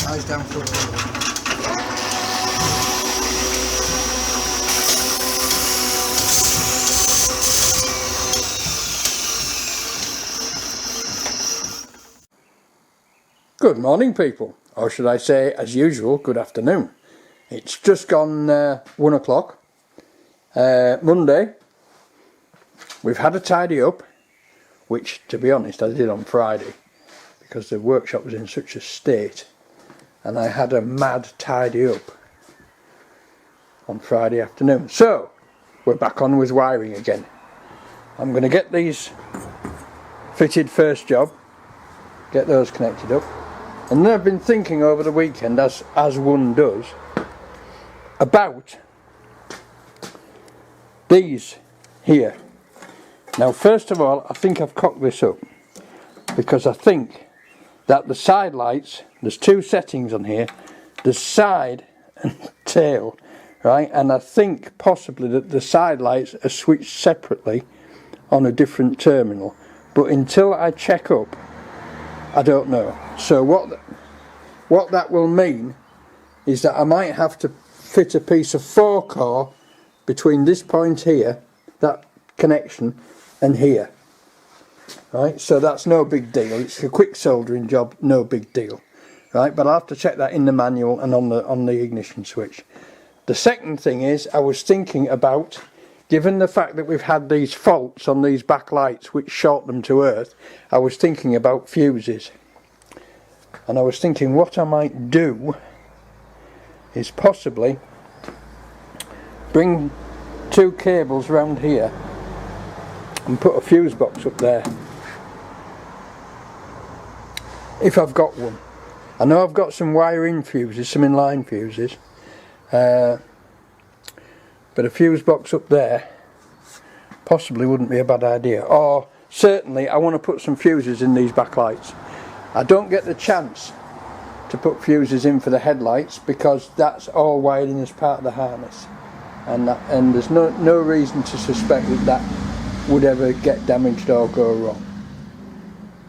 Eyes down for a Good morning, people, or should I say, as usual, good afternoon. It's just gone 1 o'clock, Monday. We've had a tidy up, which, to be honest, I did on Friday, because the workshop was in such a state, and I had a mad tidy up on Friday afternoon. So, we're back on with wiring again. I'm going to get these fitted first job, get those connected up. And then I've been thinking over the weekend, as one does, about these here. Now, first of all, I think I've cocked this up, because I think that the side lights, there's two settings on here, the side and tail, right? And I think possibly that the side lights are switched separately on a different terminal. But until I check up, I don't know. So what that will mean is that I might have to fit a piece of 4-core between this point here, that connection, and here. Right, so that's no big deal. It's a quick soldering job, no big deal. Right, but I'll have to check that in the manual and on the ignition switch. The second thing is, I was thinking about, given the fact that we've had these faults on these back lights which short them to earth, I was thinking about fuses. And I was thinking what I might do is possibly bring 2 cables round here and put a fuse box up there. If I've got one. I know I've got some wire-in fuses, some inline fuses. But a fuse box up there possibly wouldn't be a bad idea. Or certainly I want to put some fuses in these backlights. I don't get the chance to put fuses in for the headlights because that's all wired in as part of the harness, and there's no reason to suspect that would ever get damaged or go wrong.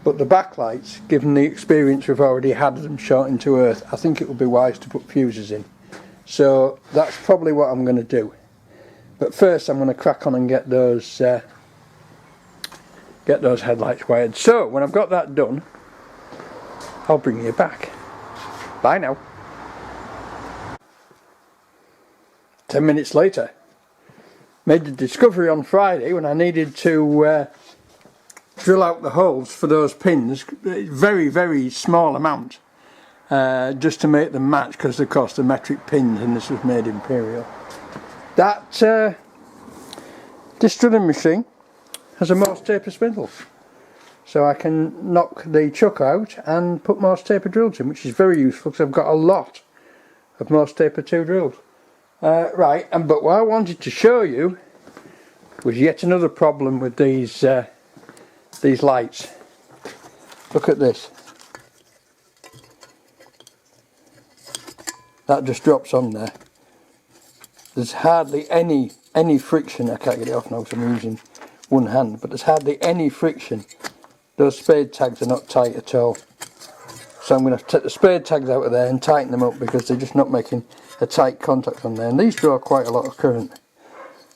But the backlights, given the experience we've already had of them shorting to earth, I think it would be wise to put fuses in. So that's probably what I'm going to do. But first I'm going to crack on and get those headlights wired. So when I've got that done, I'll bring you back. Bye now. 10 minutes later. Made the discovery on Friday when I needed to drill out the holes for those pins. Very, very small amount. Just to make them match, because of course they're metric pins and this was made imperial. That this drilling machine has a Morse taper spindle, so I can knock the chuck out and put Morse taper drills in, which is very useful because I've got a lot of Morse taper 2 drills. Right, but what I wanted to show you was yet another problem with these lights. Look at this. That just drops on there. There's hardly any friction. I can't get it off now because I'm using one hand, but there's hardly any friction. Those spade tags are not tight at all. So I'm going to take the spade tags out of there and tighten them up because they're just not making a tight contact on there. And these draw quite a lot of current.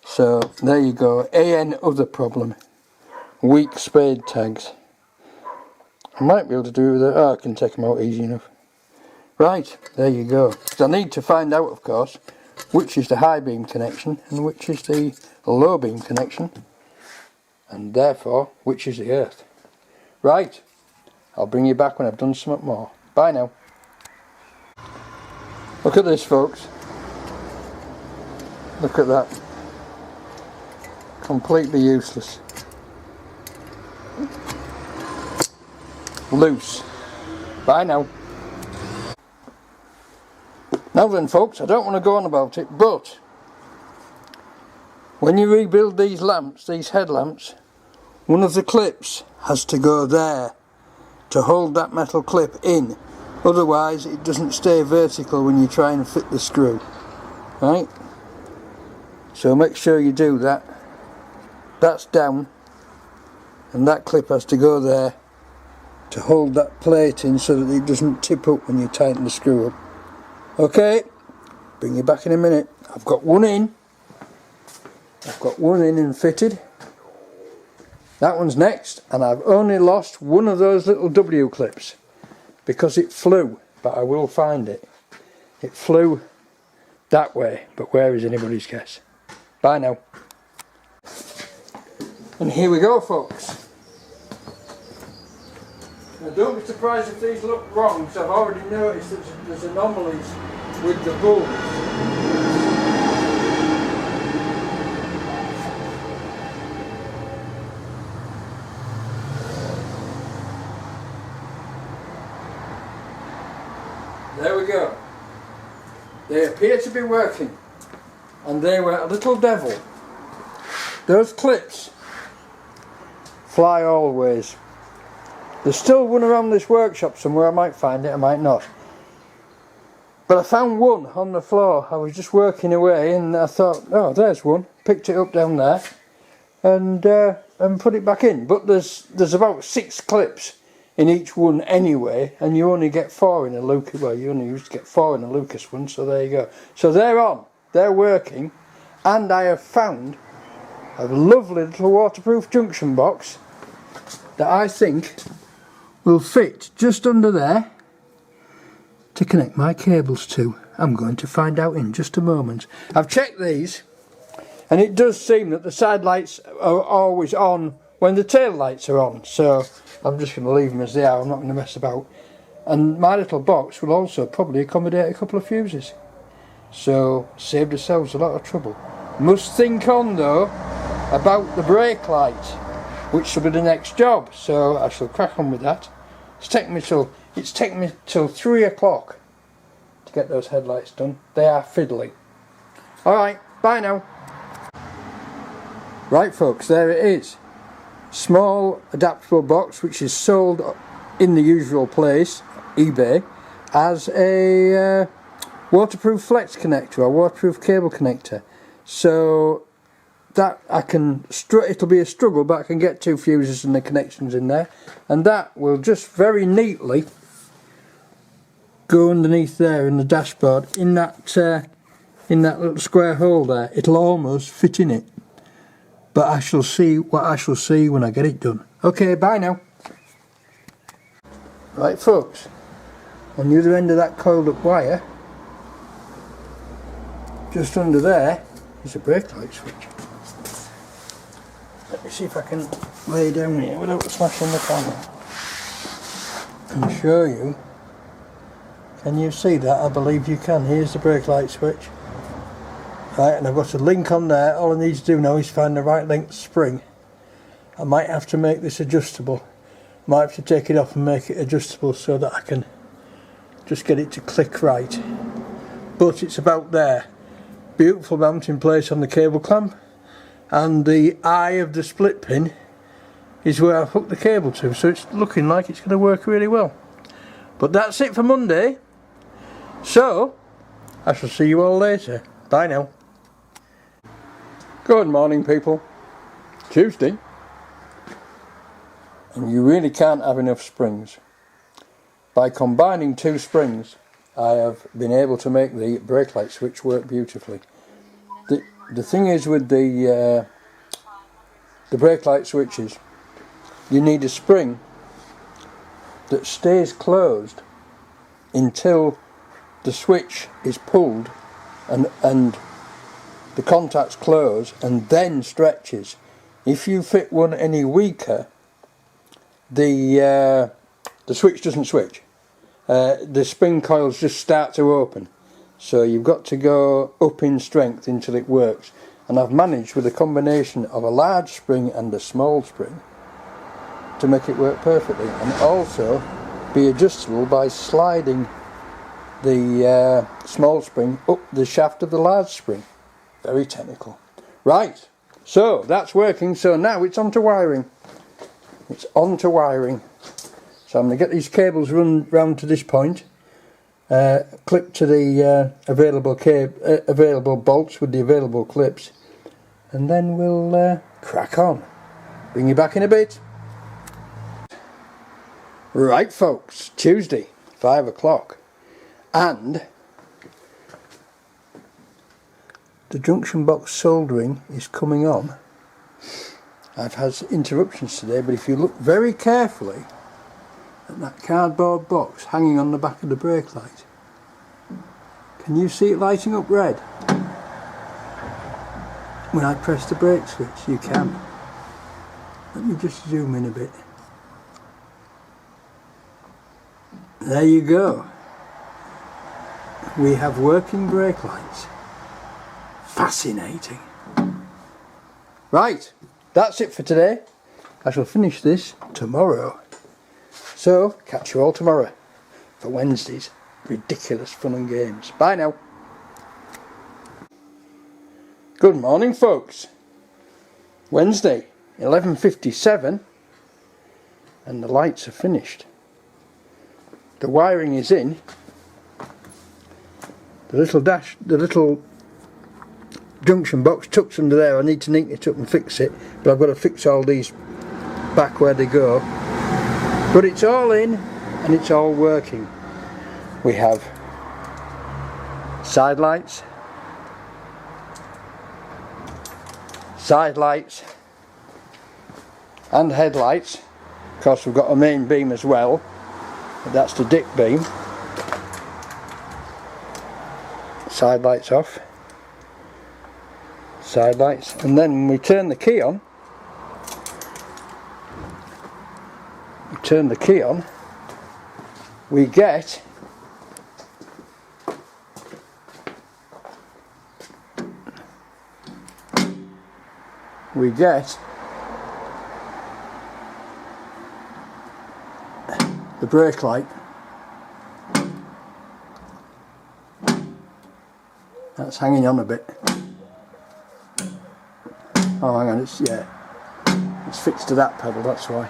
So there you go. Other problem. Weak spade tags. I might be able to do it with it. Oh, I can take them out easy enough. Right, there you go. So I need to find out, of course, which is the high beam connection and which is the low beam connection, and therefore which is the earth. Right, I'll bring you back when I've done something more. Bye now. Look at this, folks. Look at that. Completely useless. Loose. Bye now. Now then, folks, I don't want to go on about it, but when you rebuild these lamps, these headlamps, one of the clips has to go there to hold that metal clip in. Otherwise it doesn't stay vertical when you try and fit the screw. Right? So make sure you do that. That's down, and that clip has to go there to hold that plate in so that it doesn't tip up when you tighten the screw up. Okay, bring you back in a minute. I've got one in. I've got one in and fitted. That one's next, and I've only lost one of those little W clips because it flew, but I will find it. It flew that way, but where is anybody's guess? Bye now. And here we go, folks. Now don't be surprised if these look wrong, because I've already noticed that there's anomalies with the bulbs. There we go. They appear to be working, and they were a little devil. Those clips fly always. There's still one around this workshop somewhere. I might find it, I might not. But I found one on the floor. I was just working away and I thought, oh, there's one. Picked it up down there and put it back in. But there's about 6 clips in each one anyway, and you only get 4 in a Lucas. Well, you only used to get 4 in a Lucas one, so there you go. So they're on, they're working, and I have found a lovely little waterproof junction box that I think will fit just under there to connect my cables to. I'm going to find out in just a moment. I've checked these, and it does seem that the side lights are always on when the tail lights are on, so I'm just going to leave them as they are. I'm not going to mess about. And my little box will also probably accommodate a couple of fuses, so saved ourselves a lot of trouble. Must think on though about the brake light, which will be the next job, so I shall crack on with that. It's taken me till 3 o'clock to get those headlights done. They are fiddly. Alright, bye now. Right folks, there it is. Small adaptable box which is sold in the usual place, eBay, as a waterproof flex connector or waterproof cable connector. So that I can, it'll be a struggle, but I can get 2 fuses and the connections in there, and that will just very neatly go underneath there in the dashboard in that little square hole there. It'll almost fit in it. But I shall see what I shall see when I get it done. Okay, bye now. Right folks, on the other end of that coiled up wire, just under there, is a brake light switch. Let me see if I can lay down here without smashing the camera and show you. Can you see that? I believe you can. Here's the brake light switch. Right, and I've got a link on there. All I need to do now is find the right length spring. I might have to make this adjustable. Might have to take it off and make it adjustable so that I can just get it to click right. But it's about there. Beautiful mounting place on the cable clamp, and the eye of the split pin is where I've hooked the cable to, so it's looking like it's going to work really well. But that's it for Monday. So I shall see you all later. Bye now. Good morning people. Tuesday, and you really can't have enough springs. By combining 2 springs I have been able to make the brake light switch work beautifully. The thing is with the brake light switches, you need a spring that stays closed until the switch is pulled and the contacts close and then stretches. If you fit one any weaker, the switch doesn't switch. The spring coils just start to open. So you've got to go up in strength until it works. And I've managed with a combination of a large spring and a small spring to make it work perfectly, and also be adjustable by sliding the small spring up the shaft of the large spring. Very technical. Right, so that's working. So now it's on to wiring. It's on to wiring. So I'm going to get these cables run round to this point, clip to the available bolts with the available clips, and then we'll crack on. Bring you back in a bit. Right folks, Tuesday, 5 o'clock, and the junction box soldering is coming on. I've had interruptions today, but if you look very carefully at that cardboard box hanging on the back of the brake light, can you see it lighting up red? When I press the brake switch, you can. Let me just zoom in a bit. There you go. We have working brake lights. Fascinating. Right, that's it for today. I shall finish this tomorrow. So, catch you all tomorrow for Wednesday's ridiculous fun and games. Bye now. Good morning folks. Wednesday, 11:57, and the lights are finished. The wiring is in. The little junction box tucks under there. I need to neaten it up and fix it, but I've got to fix all these back where they go. But it's all in and it's all working. We have side lights, and headlights. Of course we've got a main beam as well, but that's the dip beam. Side lights off, side lights, and then when we turn the key on, we get the brake light. That's hanging on a bit. Oh, hang on, it's fixed to that pedal, that's why.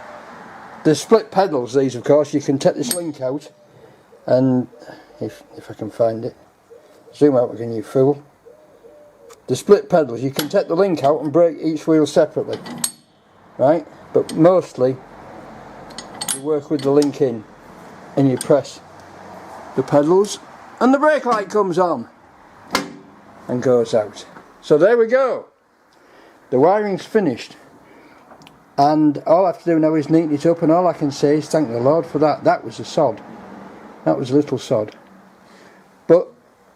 The split pedals, these of course, you can take this link out, and if I can find it, zoom out again you fool. The split pedals, you can take the link out and brake each wheel separately, right? But mostly you work with the link in and you press the pedals and the brake light comes on and goes out. So there we go. The wiring's finished, and all I have to do now is neaten it up, and all I can say is thank the Lord for that. That was a sod. That was a little sod. But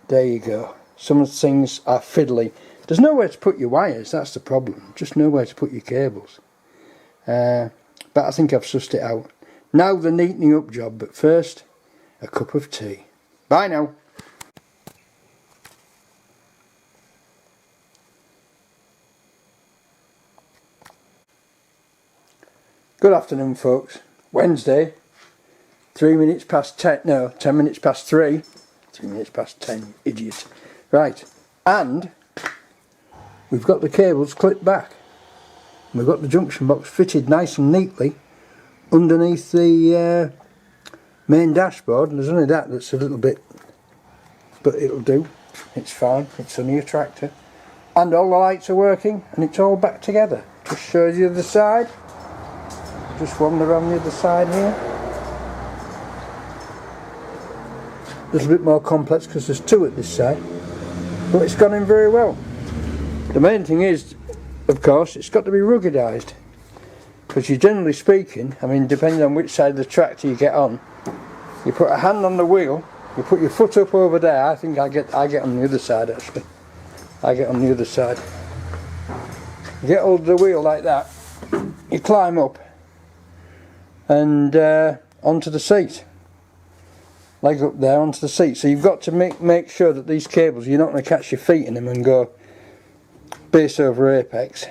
there you go. Some things are fiddly. There's nowhere to put your wires, that's the problem. Just nowhere to put your cables. But I think I've sussed it out. Now the neatening up job, but first a cup of tea. Bye now. Good afternoon folks. Wednesday, 3 minutes past 10, no, 10 minutes past 3. 3 minutes past 10, idiot. Right, and we've got the cables clipped back. We've got the junction box fitted nice and neatly underneath the main dashboard, and there's only that's a little bit, but it'll do. It's fine, it's only a tractor. And all the lights are working, and it's all back together. Just shows you the side. Just wander around the other side here. A little bit more complex because there's two at this side, but it's gone in very well. The main thing is, of course, it's got to be ruggedised, because you generally speaking, I mean, depending on which side of the tractor you get on, you put a hand on the wheel, you put your foot up over there. I think I get on the other side actually. I get on the other side. You get hold of the wheel like that, you climb up and onto the seat, leg up there onto the seat. So you've got to make sure that these cables, you're not going to catch your feet in them and go base over apex.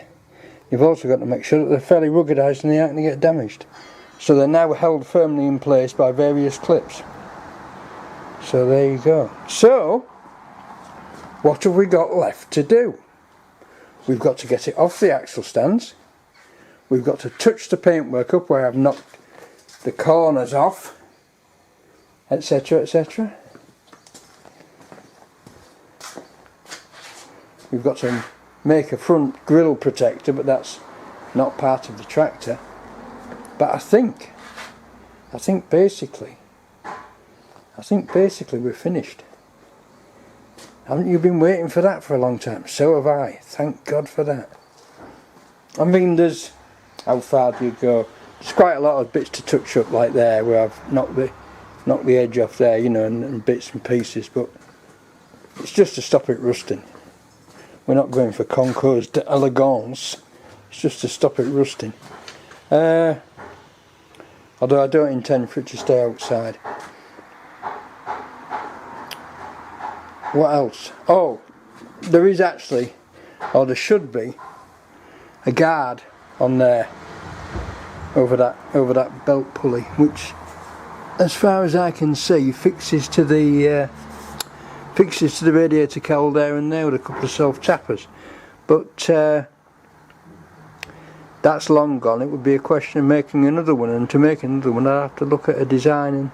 You've also got to make sure that they're fairly ruggedised and they aren't going to get damaged. So they're now held firmly in place by various clips. So there you go. So what have we got left to do? We've got to get it off the axle stands. We've got to touch the paintwork up where I've knocked the corners off, etc, etc. We've got to make a front grille protector, but that's not part of the tractor. But I think I think basically we're finished. Haven't you been waiting for that for a long time? So have I. Thank God for that. I mean, there's, how far do you go? There's quite a lot of bits to touch up, like there where I've knocked the edge off there, you know, and bits and pieces, but it's just to stop it rusting. We're not going for concours d'elegance, it's just to stop it rusting. Although I don't intend for it to stay outside. What else? Oh, there is actually, or there should be, a guard on there over that belt pulley, which, as far as I can see, fixes to the radiator cowl there and there with a couple of self tappers. But that's long gone. It would be a question of making another one, and to make another one I'd have to look at a design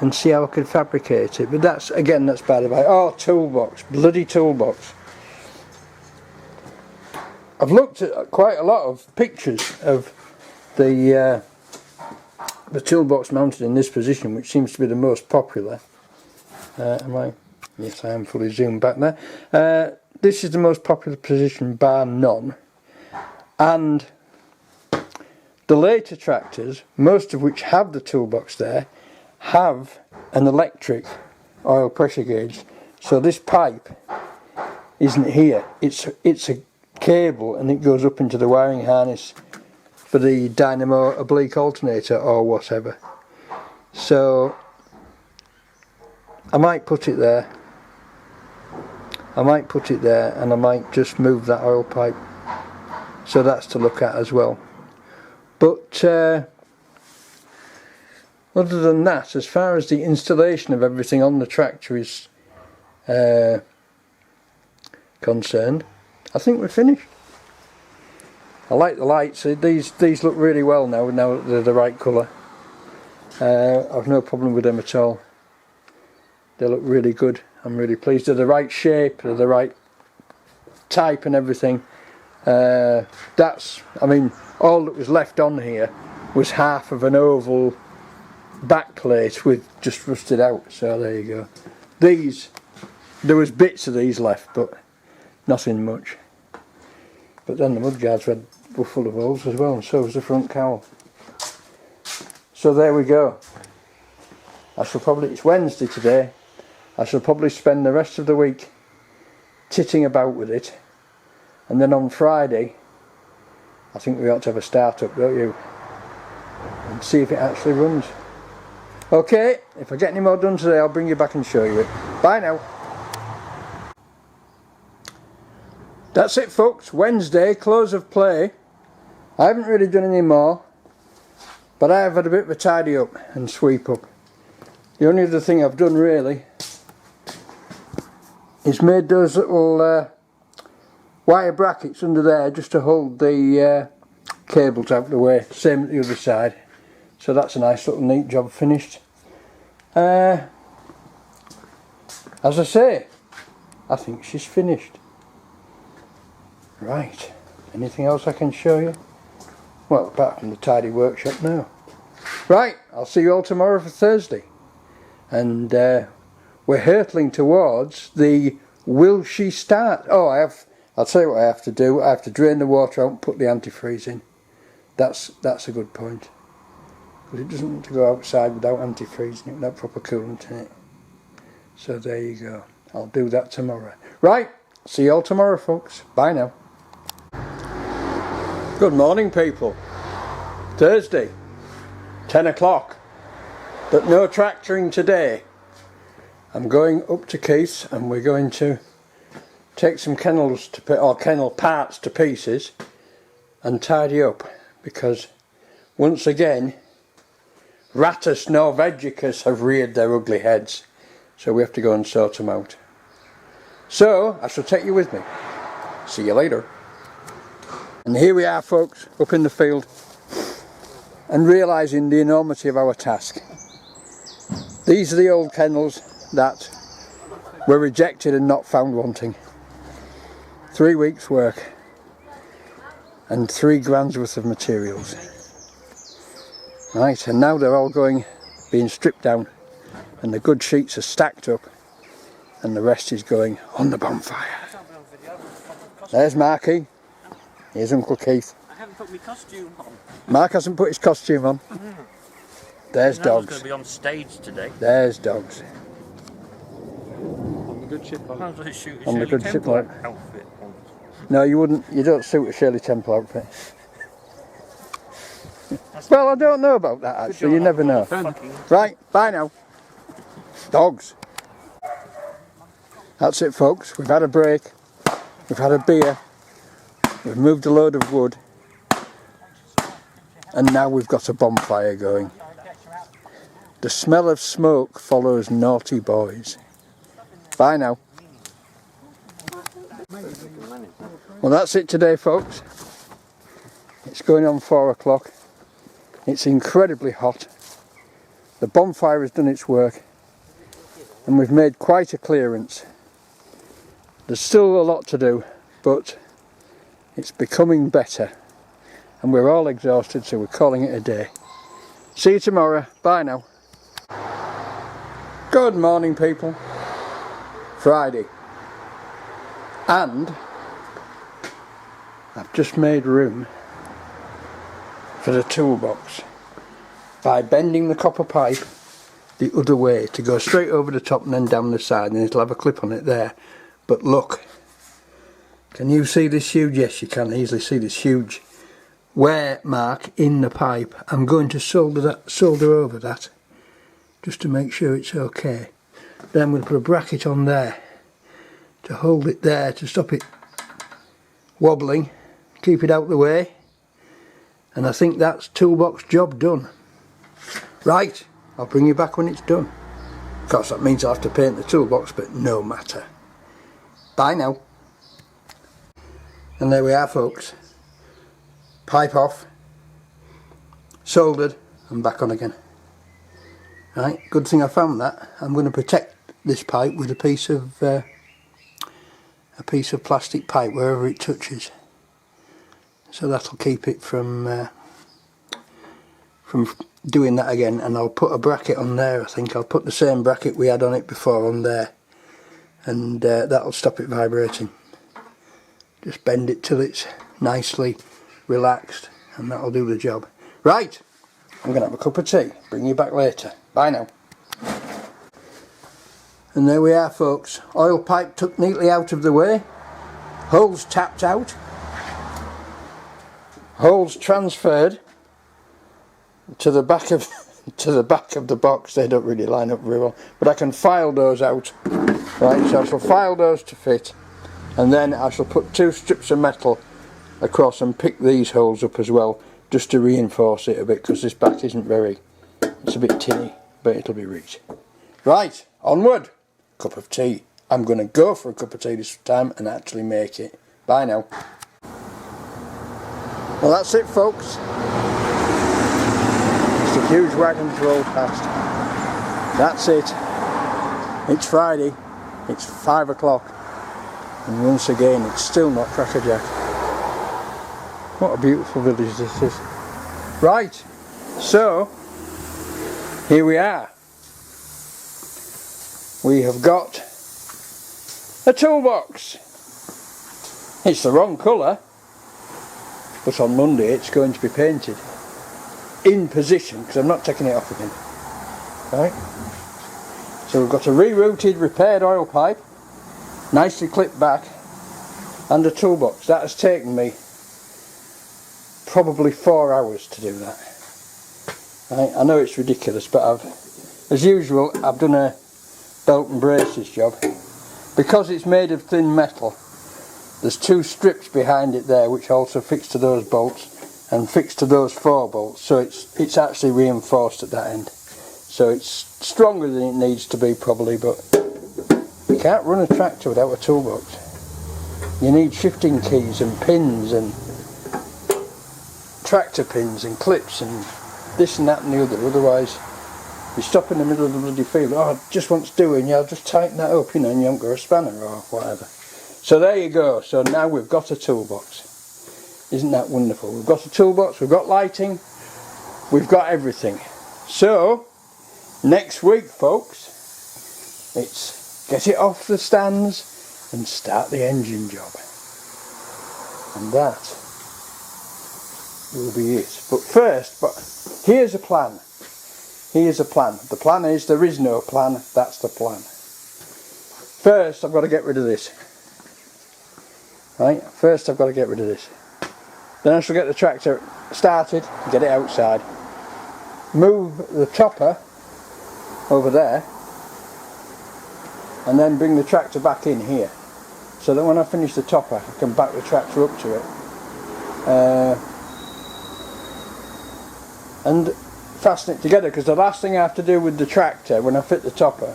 and see how I could fabricate it. But that's, again, that's by the by. Oh, toolbox, bloody toolbox. I've looked at quite a lot of pictures of the toolbox mounted in this position, which seems to be the most popular. Yes, I am fully zoomed back there. This is the most popular position bar none, and the later tractors, most of which have the toolbox there, have an electric oil pressure gauge. So this pipe isn't here. It's a cable, and it goes up into the wiring harness for the dynamo oblique alternator or whatever. So I might put it there. And I might just move that oil pipe. So that's to look at as well. But other than that, as far as the installation of everything on the tractor is concerned, I think we're finished. I like the lights. These look really well now that they're the right colour. I've no problem with them at all. They look really good. I'm really pleased. They're the right shape, they're the right type and everything. I mean, all that was left on here was half of an oval backplate with just rusted out. So there you go. There was bits of these left, but nothing much. But then the mudguards were full of holes as well, and so was the front cowl. So there we go. It's Wednesday today. I shall probably spend the rest of the week titting about with it, and then on Friday I think we ought to have a start up, don't you, and see if it actually runs. Okay, if I get any more done today I'll bring you back and show you it. Bye now. That's it folks, Wednesday, close of play. I haven't really done any more, but I have had a bit of a tidy up and sweep up. The only other thing I've done really is made those little wire brackets under there just to hold the cables out of the way, same at the other side. So that's a nice little neat job finished. As I say, I think she's finished. Right, anything else I can show you? Well, apart from the tidy workshop now. Right, I'll see you all tomorrow for Thursday. And we're hurtling towards the will she start? Oh, I'll tell you what I have to do. I have to drain the water out and put the antifreeze in. That's a good point. Because it doesn't want to go outside without antifreezing it, without proper coolant in it. So there you go. I'll do that tomorrow. Right, see you all tomorrow folks. Bye now. Good morning people. Thursday, 10 o'clock. But no tractoring today. I'm going up to Keith's and we're going to take some kennels or kennel parts to pieces and tidy up, because once again Rattus norvegicus have reared their ugly heads, so we have to go and sort them out. So I shall take you with me. See you later. And here we are folks, up in the field, and realising the enormity of our task. These are the old kennels that were rejected and not found wanting. 3 weeks work and 3 grand's worth of materials. Right, and now they're all being stripped down, and the good sheets are stacked up, and the rest is going on the bonfire. There's Marky. Here's Uncle Keith. I haven't put my costume on. Mark hasn't put his costume on. There's dogs. I was going to be on stage today. There's dogs. On the good ship. I was going to shoot a On the Shirley good ship Temple like. outfit on. No, you wouldn't. You don't suit a Shirley Temple outfit. Well, I don't know about that actually. You never know. Right, bye now. Dogs. That's it, folks. We've had a break. We've had a beer. We've moved a load of wood. And now we've got a bonfire going. The smell of smoke follows naughty boys. Bye now. Well, that's it today, folks. It's going on 4 o'clock. It's incredibly hot. The bonfire has done its work. And we've made quite a clearance. There's still a lot to do, but it's becoming better. And we're all exhausted, so we're calling it a day. See you tomorrow. Bye now. Good morning, people. Friday. And I've just made room for the toolbox by bending the copper pipe the other way to go straight over the top and then down the side, and it'll have a clip on it there. But look, can you see this huge? Yes, you can easily see this huge wear mark in the pipe. I'm going to solder over that just to make sure it's okay. Then I'm going to put a bracket on there to hold it there to stop it wobbling, keep it out of the way, and I think that's toolbox job done. Right, I'll bring you back when it's done. Of course that means I'll have to paint the toolbox, but no matter. Bye now. And there we are, folks. Pipe off, soldered, and back on again. Right, good thing I found that. I'm going to protect this pipe with a piece of plastic pipe wherever it touches, so that'll keep it from doing that again. And I'll put a bracket on there. I think I'll put the same bracket we had on it before on there, and that'll stop it vibrating. Just bend it till it's nicely relaxed, and that'll do the job. Right, I'm going to have a cup of tea. Bring you back later. Bye now. And there we are, folks. Oil pipe tucked neatly out of the way. Holes tapped out. Holes transferred to the back of the box. They don't really line up very well, but I can file those out. Right, so I shall file those to fit, and then I shall put 2 strips of metal across and pick these holes up as well, just to reinforce it a bit, because this back isn't very, it's a bit tinny, but it'll be rich. Right, onward. Cup of tea. I'm going to go for a cup of tea this time and actually make it. Bye now. Well, that's it, folks. Just a huge wagon to roll past. That's it. It's Friday. It's 5 o'clock, and once again it's still not crackerjack. What a beautiful village this is. Right, so here we are. We have got a toolbox. It's the wrong colour, but on Monday it's going to be painted in position, because I'm not taking it off again. Right, so we've got a rerouted, repaired oil pipe, nicely clipped back, and a toolbox. That has taken me probably 4 hours to do that. Right, I know it's ridiculous, but as usual, I've done a belt and braces job. Because it's made of thin metal, there's 2 strips behind it there which also fix to those bolts and fix to those 4 bolts, so it's actually reinforced at that end. So it's stronger than it needs to be probably, but you can't run a tractor without a toolbox. You need shifting keys and pins and tractor pins and clips and this and that and the other, otherwise you stop in the middle of the bloody field. Oh, it just wants doing, yeah, I'll just tighten that up, you know, and you haven't got a spanner or whatever. So there you go. So now we've got a toolbox. Isn't that wonderful? We've got a toolbox, we've got lighting, we've got everything. So next week, folks, it's get it off the stands and start the engine job, and that will be it. But first, here's a plan. Here's a plan. The plan is, there is no plan, that's the plan. First I've got to get rid of this. Right, first I've got to get rid of this. Then I shall get the tractor started, get it outside, move the topper over there, and then bring the tractor back in here, so that when I finish the topper I can back the tractor up to it and fasten it together, because the last thing I have to do with the tractor when I fit the topper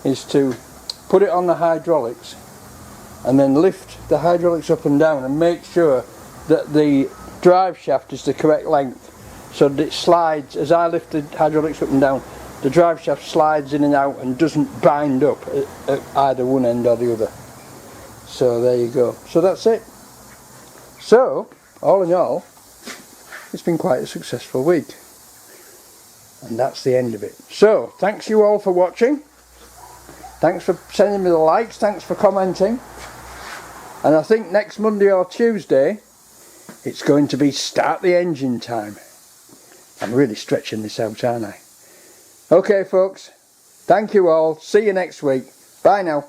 is to put it on the hydraulics and then lift the hydraulics up and down and make sure that the drive shaft is the correct length, so that it slides. As I lift the hydraulics up and down, the drive shaft slides in and out and doesn't bind up at either one end or the other. So there you go. So that's it. So all in all, it's been quite a successful week, and that's the end of it. So thanks you all for watching, thanks for sending me the likes, thanks for commenting, and I think next Monday or Tuesday it's going to be start the engine time. I'm really stretching this out, aren't I? Okay folks, thank you all, see you next week, bye now.